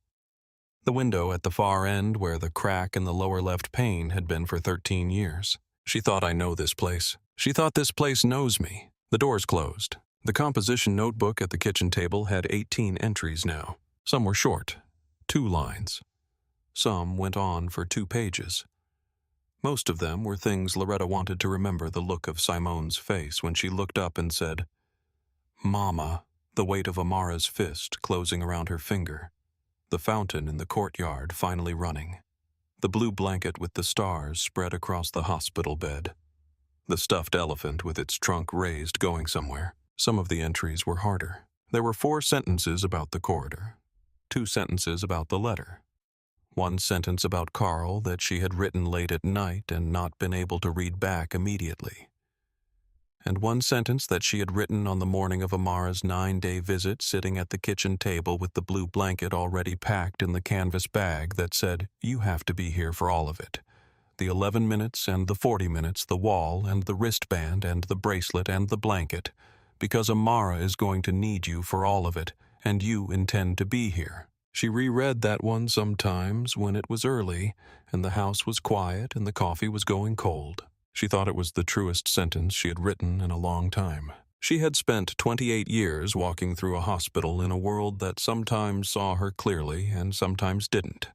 The window at the far end where the crack in the lower left pane had been for 13 years. She thought, "I know this place." She thought, "This place knows me." The doors closed. The composition notebook at the kitchen table had 18 entries now. Some were short, 2 lines. Some went on for 2 pages. Most of them were things Loretta wanted to remember the look of Simone's face when she looked up and said, "Mama," the weight of Amara's fist closing around her finger. The fountain in the courtyard finally running. The blue blanket with the stars spread across the hospital bed. The stuffed elephant with its trunk raised going somewhere. Some of the entries were harder. There were 4 sentences about the corridor. 2 sentences about the letter. 1 sentence about Carl that she had written late at night and not been able to read back immediately. And 1 sentence that she had written on the morning of Amara's 9-day visit, sitting at the kitchen table with the blue blanket already packed in the canvas bag that said, "You have to be here for all of it. The 11 minutes and the 40 minutes, the wall and the wristband and the bracelet and the blanket, because Amara is going to need you for all of it, and you intend to be here." She reread that one sometimes when it was early and the house was quiet and the coffee was going cold. She thought it was the truest sentence she had written in a long time. She had spent 28 years walking through a hospital in a world that sometimes saw her clearly and sometimes didn't.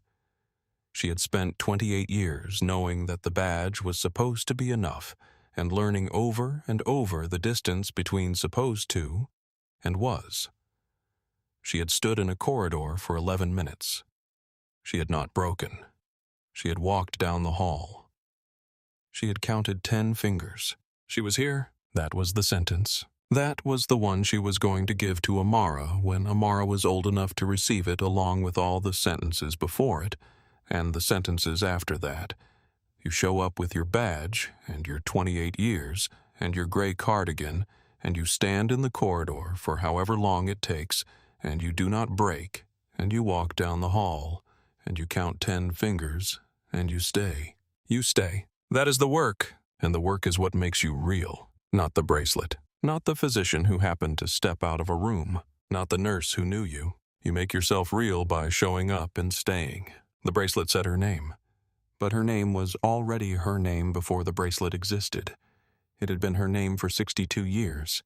She had spent 28 years knowing that the badge was supposed to be enough and learning over and over the distance between supposed to and was. She had stood in a corridor for 11 minutes. She had not broken. She had walked down the hall. She had counted 10 fingers. She was here. That was the sentence. That was the one she was going to give to Amara when Amara was old enough to receive it, along with all the sentences before it and the sentences after that. You show up with your badge and your 28 years and your gray cardigan, and you stand in the corridor for however long it takes, and you do not break, and you walk down the hall, and you count 10 fingers, and you stay. You stay. That is the work, and the work is what makes you real, not the bracelet, not the physician who happened to step out of a room, not the nurse who knew you. You make yourself real by showing up and staying. The bracelet said her name, but her name was already her name before the bracelet existed. It had been her name for 62 years.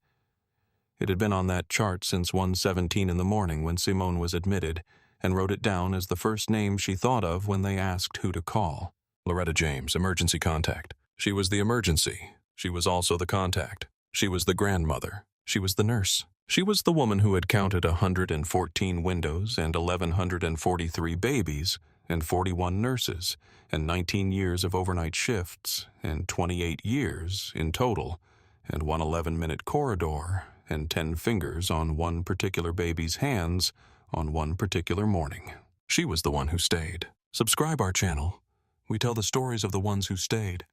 It had been on that chart since 1:17 in the morning when Simone was admitted, and wrote it down as the first name she thought of when they asked who to call. Loretta James, emergency contact. She was the emergency. She was also the contact. She was the grandmother. She was the nurse. She was the woman who had counted 114 windows and 1,143 babies and 41 nurses and 19 years of overnight shifts and 28 years in total and one 11-minute corridor and 10 fingers on one particular baby's hands on one particular morning. She was the one who stayed. Subscribe our channel. We tell the stories of the ones who stayed.